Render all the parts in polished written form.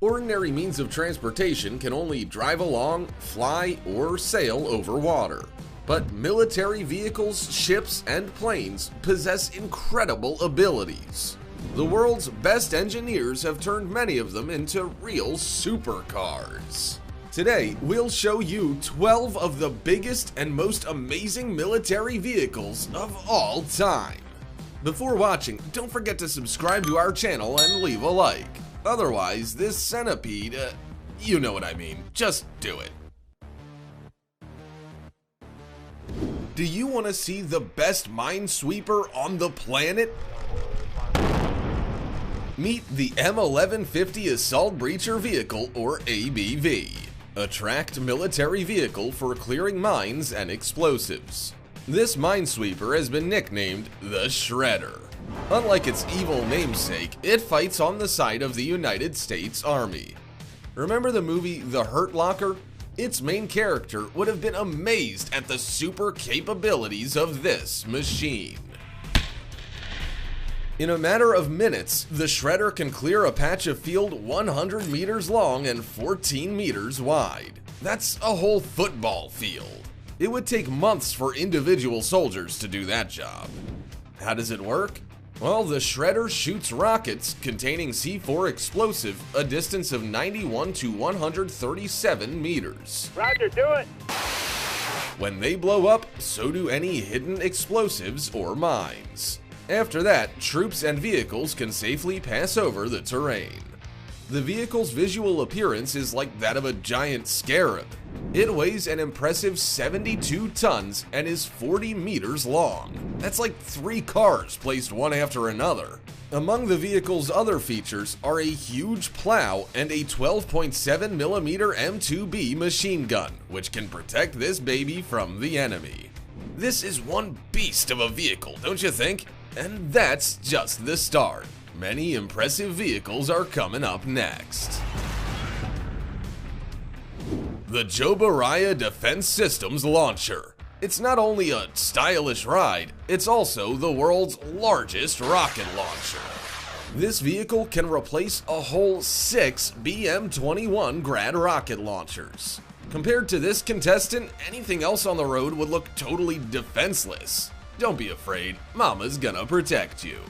Ordinary means of transportation can only drive along, fly, or sail over water. But military vehicles, ships, and planes possess incredible abilities. The world's best engineers have turned many of them into real supercars. Today, we'll show you 12 of the biggest and most amazing military vehicles of all time. Before watching, don't forget to subscribe to our channel and leave a like. Otherwise, this centipede, you know what I mean, just do it. Do you want to see the best minesweeper on the planet? Meet the M1150 Assault Breacher Vehicle, or ABV, a tracked military vehicle for clearing mines and explosives. This minesweeper has been nicknamed the Shredder. Unlike its evil namesake, it fights on the side of the United States Army. Remember the movie The Hurt Locker? Its main character would have been amazed at the super capabilities of this machine. In a matter of minutes, the Shredder can clear a patch of field 100 meters long and 14 meters wide. That's a whole football field. It would take months for individual soldiers to do that job. How does it work? Well, the Shredder shoots rockets containing C4 explosive a distance of 91 to 137 meters. Roger, do it! When they blow up, so do any hidden explosives or mines. After that, troops and vehicles can safely pass over the terrain. The vehicle's visual appearance is like that of a giant scarab. It weighs an impressive 72 tons and is 40 meters long. That's like 3 cars placed one after another. Among the vehicle's other features are a huge plow and a 12.7mm M2B machine gun, which can protect this baby from the enemy. This is one beast of a vehicle, don't you think? And that's just the start. Many impressive vehicles are coming up next. The Jobaraya Defense Systems Launcher. It's not only a stylish ride, it's also the world's largest rocket launcher. This vehicle can replace a whole 6 BM-21 Grad rocket launchers. Compared to this contestant, anything else on the road would look totally defenseless. Don't be afraid, Mama's gonna protect you.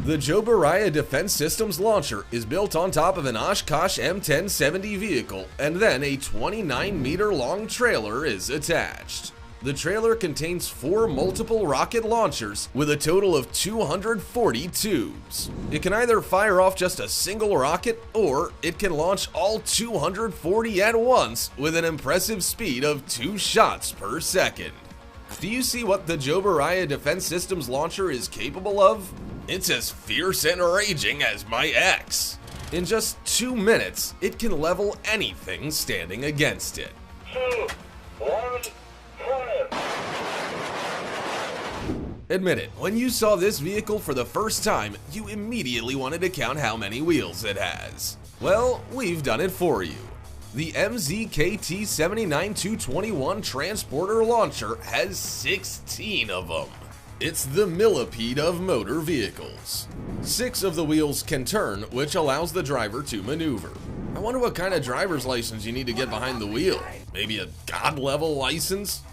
The Jobaraya Defense Systems Launcher is built on top of an Oshkosh M1070 vehicle, and then a 29-meter long trailer is attached. The trailer contains 4 multiple rocket launchers with a total of 240 tubes. It can either fire off just a single rocket, or it can launch all 240 at once with an impressive speed of 2 shots per second. Do you see what the Jobaraya Defense Systems Launcher is capable of? It's as fierce and raging as my ex. In just 2 minutes, it can level anything standing against it. 2, 1, fire! Admit it, when you saw this vehicle for the first time, you immediately wanted to count how many wheels it has. Well, we've done it for you. The MZKT-79-221 Transporter Launcher has 16 of them. It's the millipede of motor vehicles. 6 of the wheels can turn, which allows the driver to maneuver. I wonder what kind of driver's license you need to get behind the wheel. Maybe a God-level license?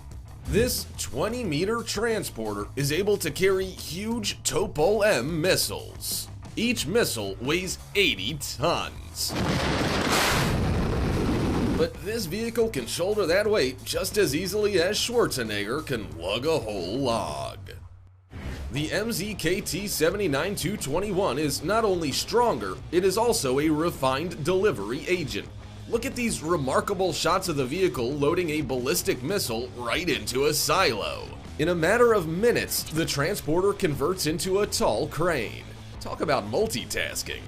This 20-meter transporter is able to carry huge Topol-M missiles. Each missile weighs 80 tons. But this vehicle can shoulder that weight just as easily as Schwarzenegger can lug a whole log. The MZKT-79-221 is not only stronger, it is also a refined delivery agent. Look at these remarkable shots of the vehicle loading a ballistic missile right into a silo. In a matter of minutes, the transporter converts into a tall crane. Talk about multitasking.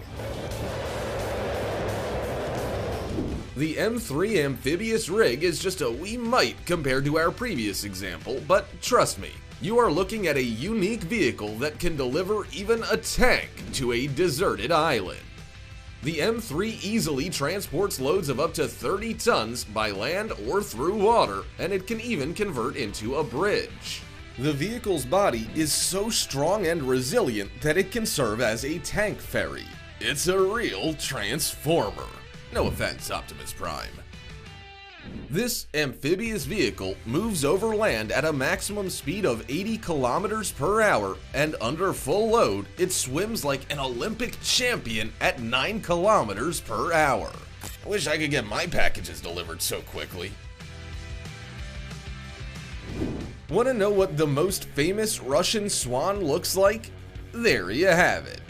The M3 amphibious rig is just a wee mite compared to our previous example, but trust me, you are looking at a unique vehicle that can deliver even a tank to a deserted island. The M3 easily transports loads of up to 30 tons by land or through water, and it can even convert into a bridge. The vehicle's body is so strong and resilient that it can serve as a tank ferry. It's a real transformer. No offense, Optimus Prime. This amphibious vehicle moves over land at a maximum speed of 80 kilometers per hour, and under full load, it swims like an Olympic champion at 9 kilometers per hour. I wish I could get my packages delivered so quickly. Want to know what the most famous Russian Swan looks like? There you have it.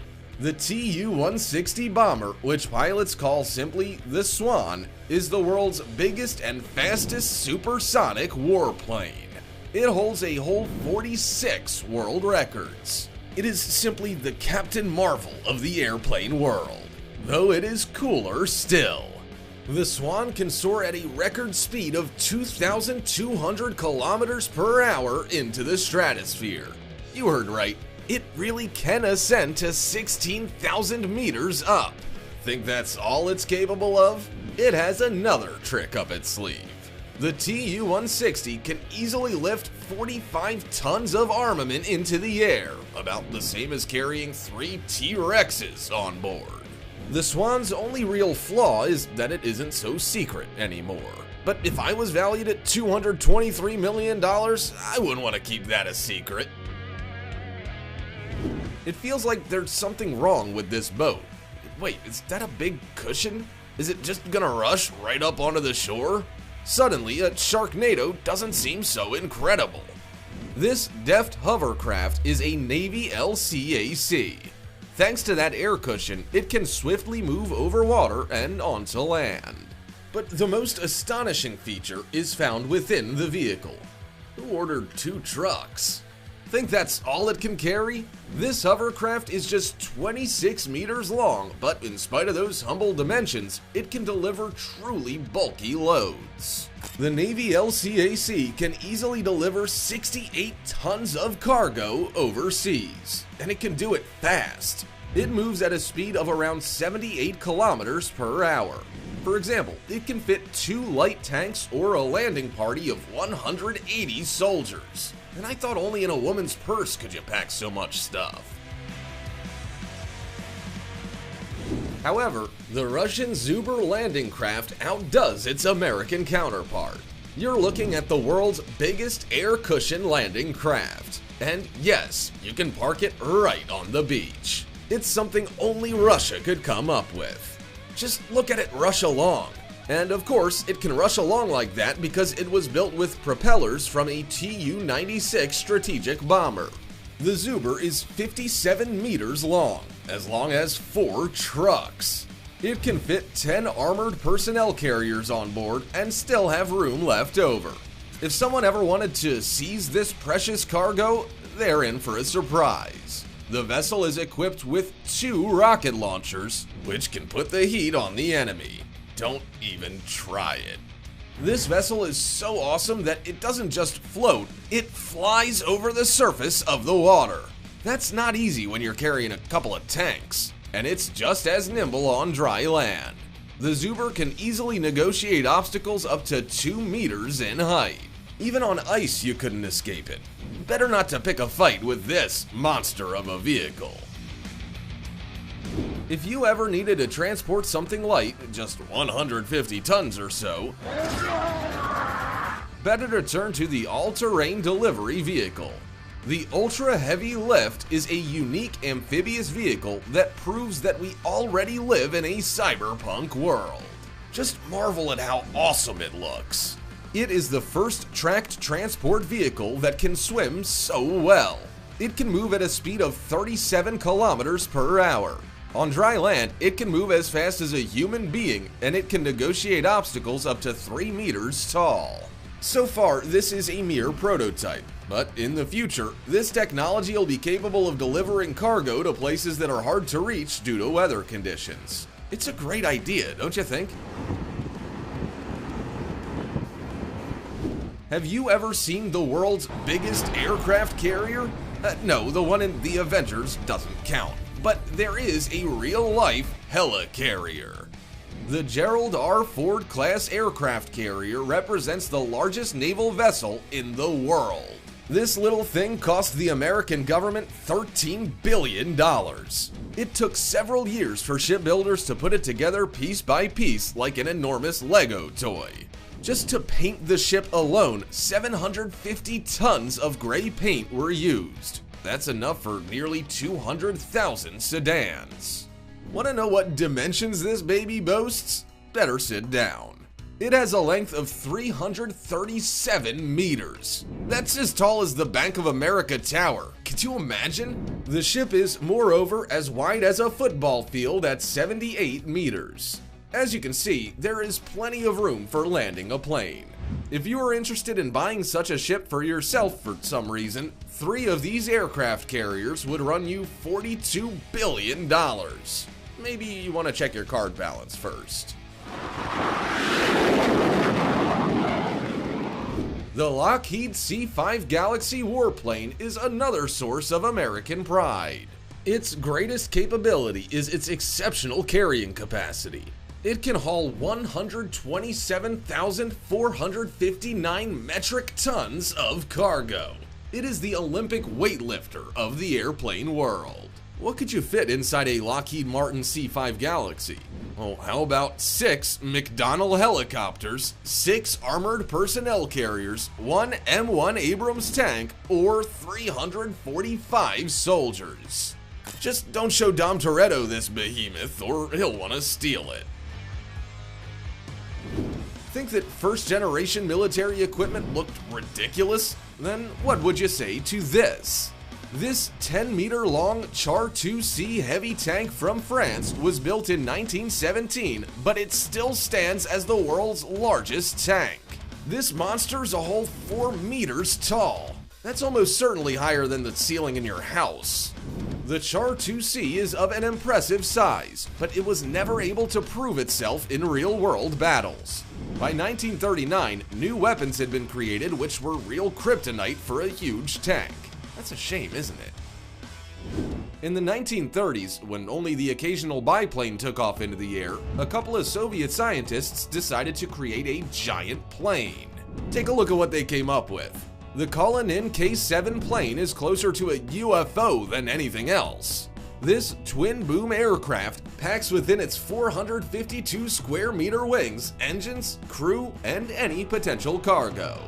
The Tu-160 bomber, which pilots call simply the Swan, is the world's biggest and fastest supersonic warplane. It holds a whole 46 world records. It is simply the Captain Marvel of the airplane world, though it is cooler still. The Swan can soar at a record speed of 2,200 kilometers per hour into the stratosphere. You heard right. It really can ascend to 16,000 meters up. Think that's all it's capable of? It has another trick up its sleeve. The Tu-160 can easily lift 45 tons of armament into the air, about the same as carrying 3 T-Rexes on board. The Swan's only real flaw is that it isn't so secret anymore. But if I was valued at $223 million, I wouldn't want to keep that a secret. It feels like there's something wrong with this boat. Wait, is that a big cushion? Is it just gonna rush right up onto the shore? Suddenly, a Sharknado doesn't seem so incredible. This deft hovercraft is a Navy LCAC. Thanks to that air cushion, it can swiftly move over water and onto land. But the most astonishing feature is found within the vehicle. Who ordered 2 trucks? Think that's all it can carry? This hovercraft is just 26 meters long, but in spite of those humble dimensions, it can deliver truly bulky loads. The Navy LCAC can easily deliver 68 tons of cargo overseas, and it can do it fast. It moves at a speed of around 78 kilometers per hour. For example, it can fit 2 light tanks or a landing party of 180 soldiers. And I thought only in a woman's purse could you pack so much stuff. However, the Russian Zubr landing craft outdoes its American counterpart. You're looking at the world's biggest air cushion landing craft. And yes, you can park it right on the beach. It's something only Russia could come up with. Just look at it rush along. And of course, it can rush along like that because it was built with propellers from a Tu-96 strategic bomber. The Zubr is 57 meters long as 4 trucks. It can fit 10 armored personnel carriers on board and still have room left over. If someone ever wanted to seize this precious cargo, they're in for a surprise. The vessel is equipped with 2 rocket launchers, which can put the heat on the enemy. Don't even try it. This vessel is so awesome that it doesn't just float, it flies over the surface of the water. That's not easy when you're carrying a couple of tanks, and it's just as nimble on dry land. The Zubr can easily negotiate obstacles up to 2 meters in height. Even on ice you couldn't escape it. Better not to pick a fight with this monster of a vehicle. If you ever needed to transport something light, just 150 tons or so, better to turn to the all-terrain delivery vehicle. The Ultra Heavy Lift is a unique amphibious vehicle that proves that we already live in a cyberpunk world. Just marvel at how awesome it looks. It is the first tracked transport vehicle that can swim so well. It can move at a speed of 37 kilometers per hour. On dry land, it can move as fast as a human being, and it can negotiate obstacles up to 3 meters tall. So far, this is a mere prototype, but in the future, this technology will be capable of delivering cargo to places that are hard to reach due to weather conditions. It's a great idea, don't you think? Have you ever seen the world's biggest aircraft carrier? No, the one in The Avengers doesn't count. But there is a real-life helicarrier. The Gerald R. Ford class aircraft carrier represents the largest naval vessel in the world. This little thing cost the American government $13 billion. It took several years for shipbuilders to put it together piece by piece like an enormous Lego toy. Just to paint the ship alone, 750 tons of gray paint were used. That's enough for nearly 200,000 sedans. Want to know what dimensions this baby boasts? Better sit down. It has a length of 337 meters. That's as tall as the Bank of America Tower. Could you imagine? The ship is, moreover, as wide as a football field at 78 meters. As you can see, there is plenty of room for landing a plane. If you are interested in buying such a ship for yourself for some reason, 3 of these aircraft carriers would run you $42 billion. Maybe you want to check your card balance first. The Lockheed C-5 Galaxy warplane is another source of American pride. Its greatest capability is its exceptional carrying capacity. It can haul 127,459 metric tons of cargo. It is the Olympic weightlifter of the airplane world. What could you fit inside a Lockheed Martin C-5 Galaxy? Well, how about 6 McDonnell helicopters, 6 armored personnel carriers, 1 M1 Abrams tank, or 345 soldiers? Just don't show Dom Toretto this behemoth or he'll want to steal it. Think that first-generation military equipment looked ridiculous? Then what would you say to this? This 10-meter-long Char 2C heavy tank from France was built in 1917, but it still stands as the world's largest tank. This monster's a whole 4 meters tall. That's almost certainly higher than the ceiling in your house. The Char 2C is of an impressive size, but it was never able to prove itself in real-world battles. By 1939, new weapons had been created which were real kryptonite for a huge tank. That's a shame, isn't it? In the 1930s, when only the occasional biplane took off into the air, a couple of Soviet scientists decided to create a giant plane. Take a look at what they came up with. The Kalinin K-7 plane is closer to a UFO than anything else. This twin-boom aircraft packs within its 452 square meter wings, engines, crew, and any potential cargo.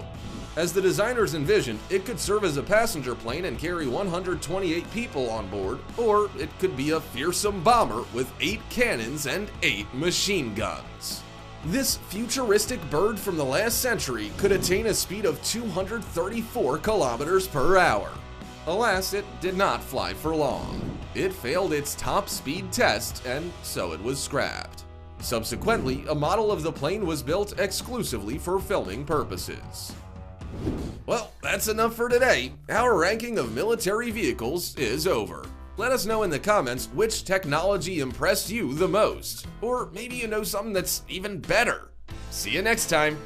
As the designers envisioned, it could serve as a passenger plane and carry 128 people on board, or it could be a fearsome bomber with 8 cannons and 8 machine guns. This futuristic bird from the last century could attain a speed of 234 kilometers per hour. Alas, it did not fly for long. It failed its top speed test, and so it was scrapped. Subsequently, a model of the plane was built exclusively for filming purposes. Well, that's enough for today. Our ranking of military vehicles is over. Let us know in the comments which technology impressed you the most, or maybe you know something that's even better. See you next time.